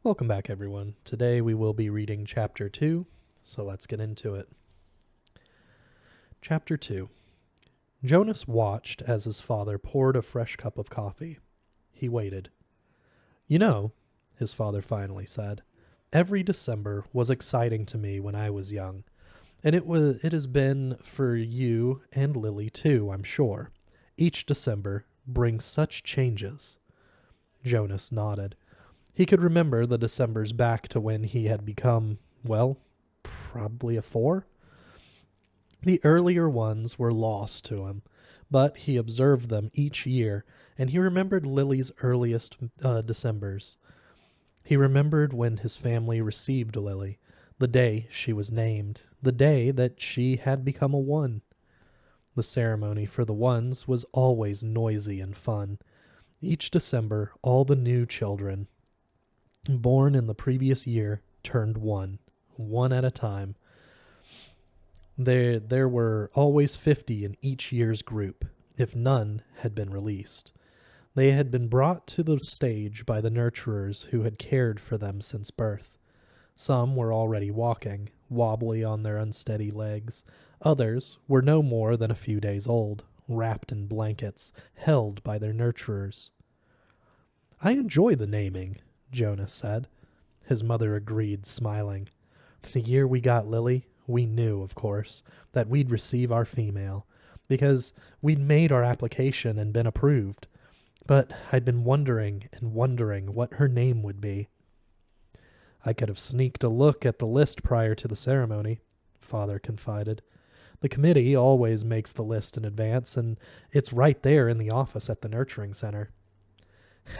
Welcome back, everyone. Today we will be reading Chapter 2, so let's get into it. Chapter 2. Jonas watched as his father poured a fresh cup of coffee. He waited. "You know," his father finally said, "every December was exciting to me when I was young, and it has been for you and Lily too, I'm sure. Each December brings such changes." Jonas nodded. He could remember the Decembers back to when he had become, well, probably a 4. The earlier ones were lost to him, but he observed them each year, and he remembered Lily's earliest Decembers. He remembered when his family received Lily, the day she was named, the day that she had become a 1. The ceremony for the 1s was always noisy and fun. Each December, all the new children born in the previous year turned 1 at a time. There were always 50 in each year's group, if none had been released. They had been brought to the stage by the nurturers who had cared for them since birth. Some were already walking, wobbly on their unsteady legs. Others were no more than a few days old, wrapped in blankets, held by their nurturers. "I enjoy the naming," Jonas said. His mother agreed, smiling. "The year we got Lily, we knew, of course, that we'd receive our female, because we'd made our application and been approved. But I'd been wondering and wondering what her name would be." "I could have sneaked a look at the list prior to the ceremony," Father confided. "The committee always makes the list in advance, and it's right there in the office at the nurturing center.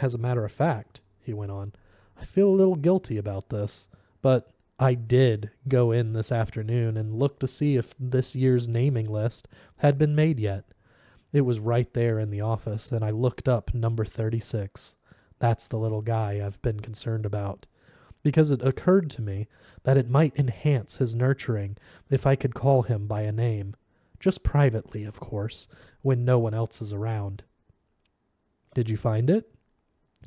As a matter of fact," he went on, "I feel a little guilty about this, but I did go in this afternoon and look to see if this year's naming list had been made yet. It was right there in the office, and I looked up number 36. That's the little guy I've been concerned about, because it occurred to me that it might enhance his nurturing if I could call him by a name, just privately, of course, when no one else is around." "Did you find it?"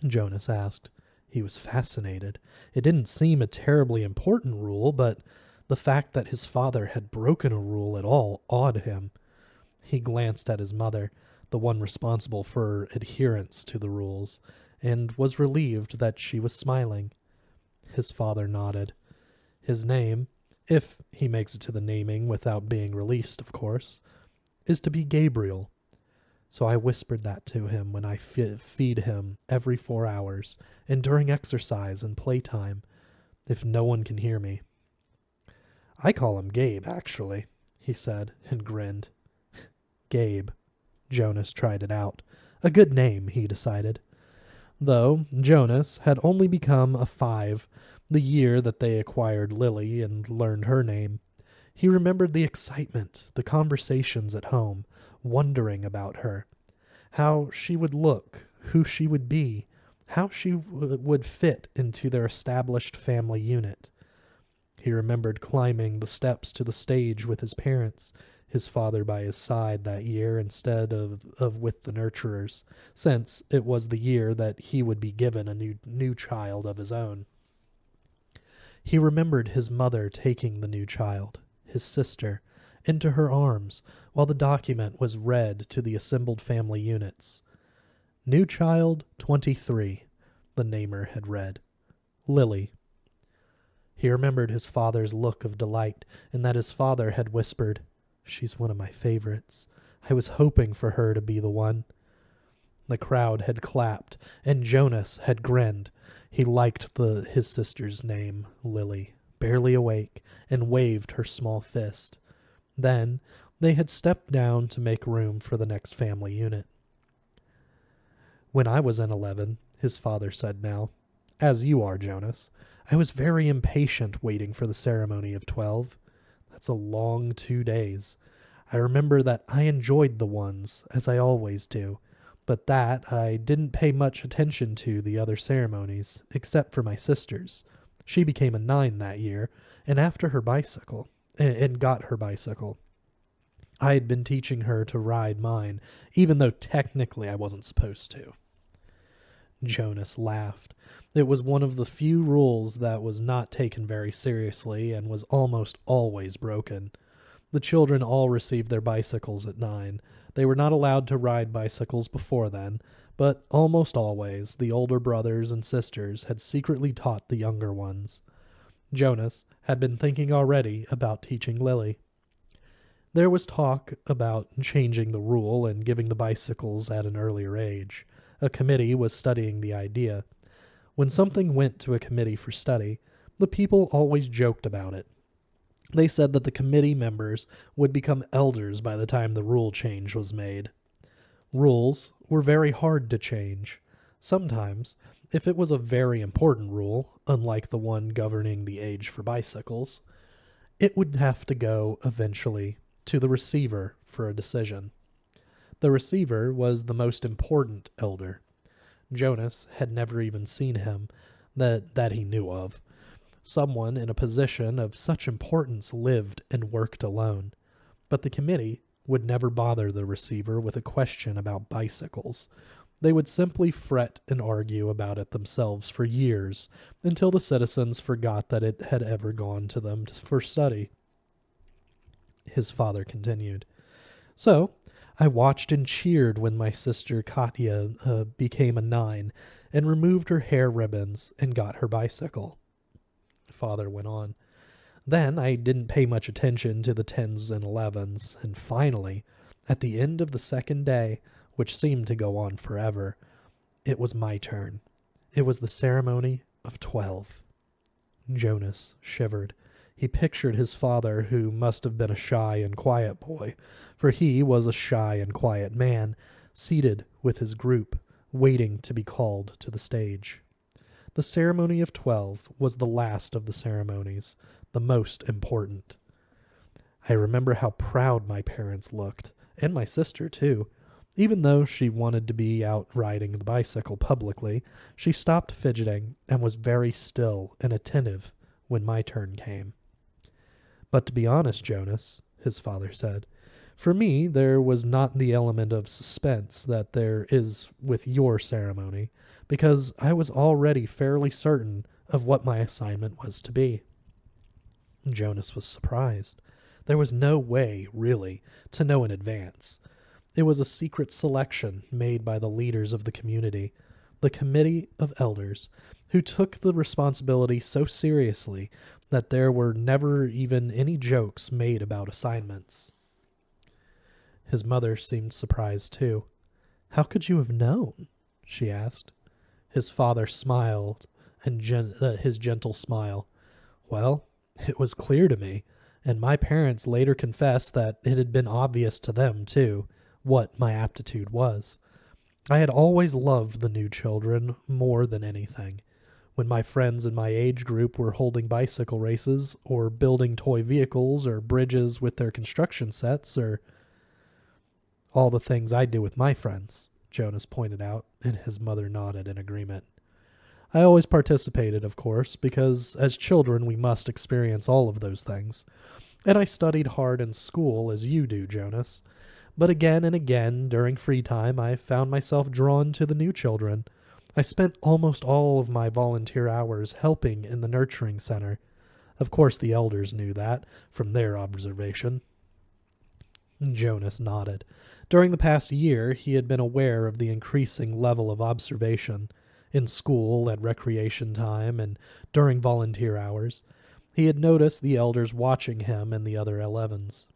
Jonas asked. He was fascinated. It didn't seem a terribly important rule, but the fact that his father had broken a rule at all awed him. He glanced at his mother, the one responsible for adherence to the rules, and was relieved that she was smiling. His father nodded. "His name, if he makes it to the naming without being released, of course, is to be Gabriel. So I whispered that to him when I feed him every 4 hours, and during exercise and playtime, if no one can hear me." "I call him Gabe, actually," he said, and grinned. Gabe. Jonas tried it out. A good name, he decided. Though Jonas had only become a 5 the year that they acquired Lily and learned her name. He remembered the excitement, the conversations at home, wondering about her, how she would look, who she would be, how she would fit into their established family unit. He remembered climbing the steps to the stage with his parents, his father by his side that year instead of with the nurturers, since it was the year that he would be given a new child of his own. He remembered his mother taking the new child, his sister, into her arms while the document was read to the assembled family units. "New child 23, the namer had read. "Lily." He remembered his father's look of delight, and that his father had whispered, "She's one of my favorites. I was hoping for her to be the one." The crowd had clapped, and Jonas had grinned. He liked his sister's name, Lily, barely awake, and waved her small fist. Then they had stepped down to make room for the next family unit. "When I was in 11, his father said now, "as you are, Jonas, I was very impatient waiting for the ceremony of 12. That's a long 2 days. I remember that I enjoyed the ones, as I always do, but that I didn't pay much attention to the other ceremonies, except for my sister's. She became a 9 that year, and after her bicycle, and got her bicycle. I had been teaching her to ride mine, even though technically I wasn't supposed to." Jonas laughed. It was one of the few rules that was not taken very seriously and was almost always broken. The children all received their bicycles at 9. They were not allowed to ride bicycles before then, but almost always the older brothers and sisters had secretly taught the younger ones. Jonas had been thinking already about teaching Lily. There was talk about changing the rule and giving the bicycles at an earlier age. A committee was studying the idea. When something went to a committee for study, the people always joked about it. They said that the committee members would become elders by the time the rule change was made. Rules were very hard to change. Sometimes, if it was a very important rule, unlike the one governing the age for bicycles, it would have to go eventually to the receiver for a decision. The receiver was the most important elder. Jonas had never even seen him, that he knew of. Someone in a position of such importance lived and worked alone. But the committee would never bother the receiver with a question about bicycles. They would simply fret and argue about it themselves for years, until the citizens forgot that it had ever gone to them for study. His father continued. So, I watched and cheered when my sister Katya became a 9 and removed her hair ribbons and got her bicycle. Father went on. Then I didn't pay much attention to the 10s and 11s, and finally, at the end of the second day, which seemed to go on forever, it was my turn. It was the ceremony of 12. Jonas shivered. He pictured his father, who must have been a shy and quiet boy, for he was a shy and quiet man, seated with his group, waiting to be called to the stage. The ceremony of 12 was the last of the ceremonies, the most important. I remember how proud my parents looked, and my sister too. Even though she wanted to be out riding the bicycle publicly, she stopped fidgeting and was very still and attentive when my turn came. But to be honest, Jonas, his father said, for me there was not the element of suspense that there is with your ceremony, because I was already fairly certain of what my assignment was to be. Jonas was surprised. There was no way, really, to know in advance. It was a secret selection made by the leaders of the community, the Committee of Elders, who took the responsibility so seriously that there were never even any jokes made about assignments. His mother seemed surprised too. How could you have known? She asked. His father smiled, and his gentle smile. Well, it was clear to me, and my parents later confessed that it had been obvious to them, too, what my aptitude was. I had always loved the new children more than anything. When my friends in my age group were holding bicycle races, or building toy vehicles or bridges with their construction sets, or all the things I do with my friends, Jonas pointed out, and his mother nodded in agreement. I always participated, of course, because as children we must experience all of those things. And I studied hard in school as you do, Jonas. But again and again, during free time, I found myself drawn to the new children. I spent almost all of my volunteer hours helping in the nurturing center. Of course the elders knew that, from their observation. Jonas nodded. During the past year, he had been aware of the increasing level of observation. In school, at recreation time, and during volunteer hours, he had noticed the elders watching him and the other 11s.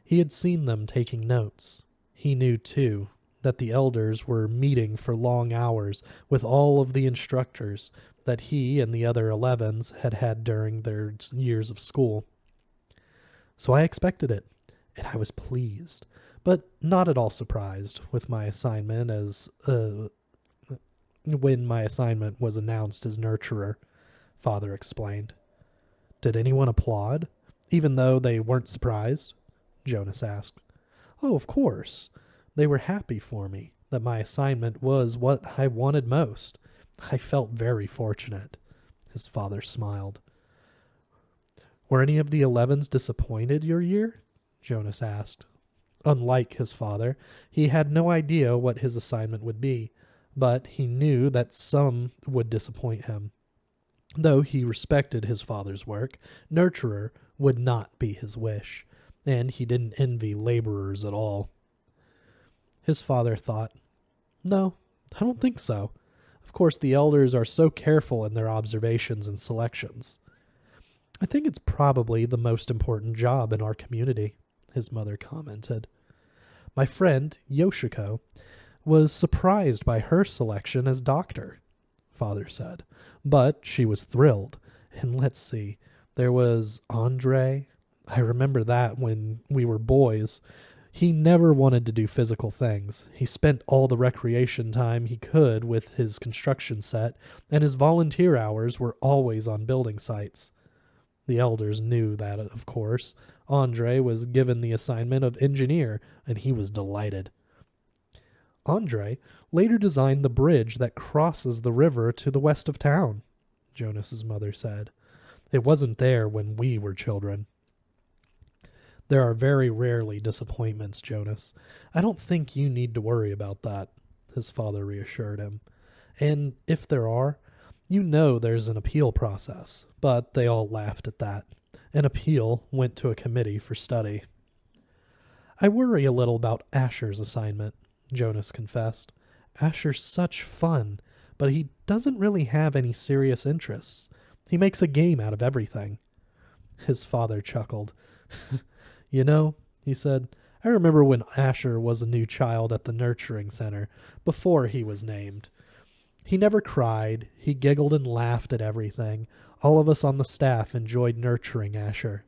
He had seen them taking notes. He knew, too, that the elders were meeting for long hours with all of the instructors that he and the other 11s had had during their years of school. So I expected it, and I was pleased, but not at all surprised with my assignment when my assignment was announced as nurturer, Father explained. Did anyone applaud, even though they weren't surprised? Jonas asked. Oh, of course. They were happy for me, that my assignment was what I wanted most. I felt very fortunate. His father smiled. Were any of the 11s disappointed your year? Jonas asked. Unlike his father, he had no idea what his assignment would be, but he knew that some would disappoint him. Though he respected his father's work, nurturer would not be his wish, and he didn't envy laborers at all. His father thought, "No, I don't think so. Of course, the elders are so careful in their observations and selections. I think it's probably the most important job in our community," his mother commented. "My friend, Yoshiko, was surprised by her selection as doctor," father said. "But she was thrilled. And let's see, there was Andre. I remember that when we were boys. He never wanted to do physical things. He spent all the recreation time he could with his construction set, and his volunteer hours were always on building sites." The elders knew that, of course. Andre was given the assignment of engineer, and he was delighted. "Andre later designed the bridge that crosses the river to the west of town," Jonas's mother said. "It wasn't there when we were children." "There are very rarely disappointments, Jonas. I don't think you need to worry about that," his father reassured him. "And if there are, you know there's an appeal process." But they all laughed at that. An appeal went to a committee for study. "I worry a little about Asher's assignment," Jonas confessed. "Asher's such fun, but he doesn't really have any serious interests. He makes a game out of everything." His father chuckled. "You know," he said, "I remember when Asher was a new child at the nurturing center, before he was named. He never cried. He giggled and laughed at everything. All of us on the staff enjoyed nurturing Asher."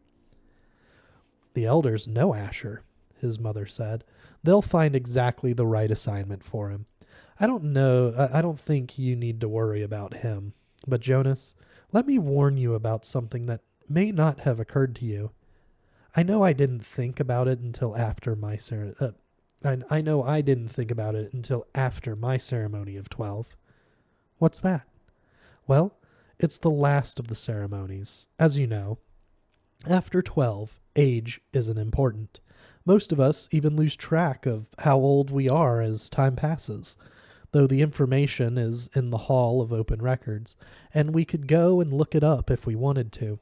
"The elders know Asher," his mother said. "They'll find exactly the right assignment for him. I don't think you need to worry about him. But Jonas, let me warn you about something that may not have occurred to you. I know I didn't think about it until after my ceremony of 12. "What's that?" "Well, it's the last of the ceremonies. As you know, after 12, age isn't important. Most of us even lose track of how old we are as time passes, though the information is in the Hall of Open Records, and we could go and look it up if we wanted to.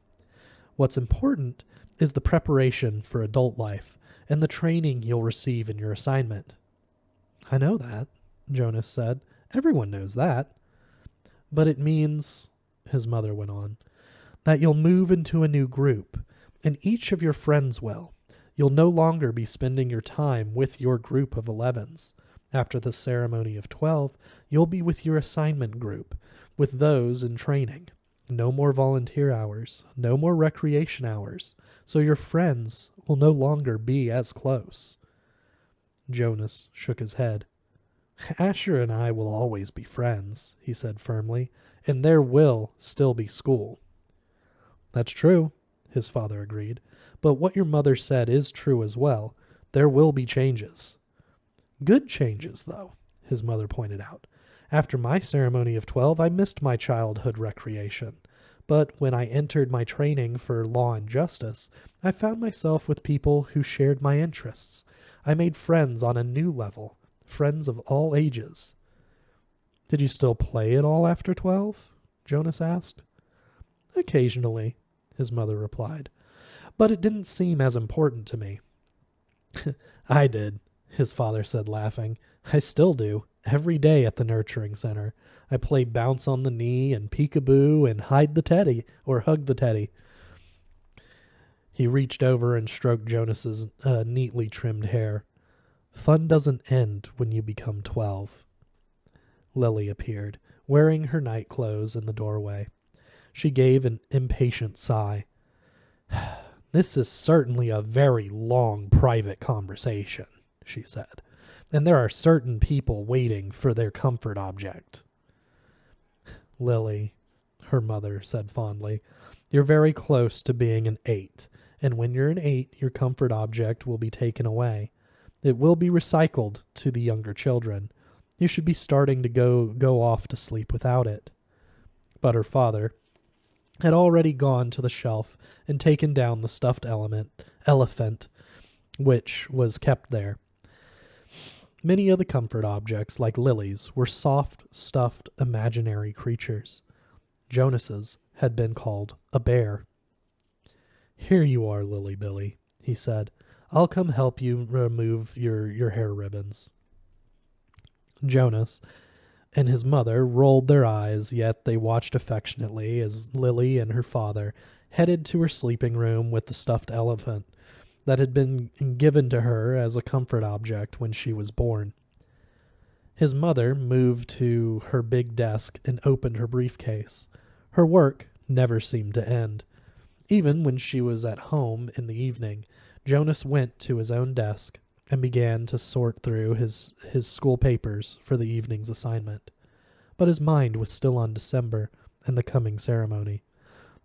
What's important is the preparation for adult life and the training you'll receive in your assignment." "I know that," Jonas said. "Everyone knows that." "But it means," his mother went on, "that you'll move into a new group, and each of your friends will. You'll no longer be spending your time with your group of 11s. After the ceremony of 12, you'll be with your assignment group, with those in training. No more volunteer hours, no more recreation hours, so your friends will no longer be as close." Jonas shook his head. "Asher and I will always be friends," he said firmly, "and there will still be school." "That's true," his father agreed, "but what your mother said is true as well. There will be changes." "Good changes, though," his mother pointed out. "After my ceremony of 12, I missed my childhood recreation. But when I entered my training for law and justice, I found myself with people who shared my interests. I made friends on a new level, friends of all ages." "Did you still play at all after 12? Jonas asked. "Occasionally," his mother replied, "but it didn't seem as important to me." "I did," his father said, laughing. "I still do. Every day at the nurturing center. I play bounce on the knee and peekaboo and hide the teddy or hug the teddy." He reached over and stroked Jonas's neatly trimmed hair. "Fun doesn't end when you become 12. Lily appeared, wearing her night clothes in the doorway. She gave an impatient sigh. "This is certainly a very long private conversation," she said, "and there are certain people waiting for their comfort object." "Lily," her mother said fondly, "you're very close to being an 8, and when you're an 8, your comfort object will be taken away. It will be recycled to the younger children. You should be starting to go off to sleep without it." But her father had already gone to the shelf and taken down the stuffed elephant, which was kept there. Many of the comfort objects, like Lily's, were soft, stuffed, imaginary creatures. Jonas's had been called a bear. "Here you are, Lily Billy," he said. "I'll come help you remove your hair ribbons." Jonas and his mother rolled their eyes, yet they watched affectionately as Lily and her father headed to her sleeping room with the stuffed elephant that had been given to her as a comfort object when she was born. His mother moved to her big desk and opened her briefcase. Her work never seemed to end. Even when she was at home in the evening, Jonas went to his own desk and began to sort through his school papers for the evening's assignment. But his mind was still on December and the coming ceremony.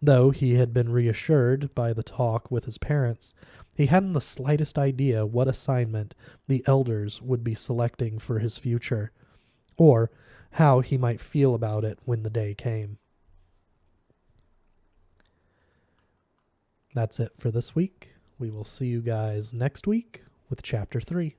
Though he had been reassured by the talk with his parents, he hadn't the slightest idea what assignment the elders would be selecting for his future, or how he might feel about it when the day came. That's it for this week. We will see you guys next week with Chapter 3.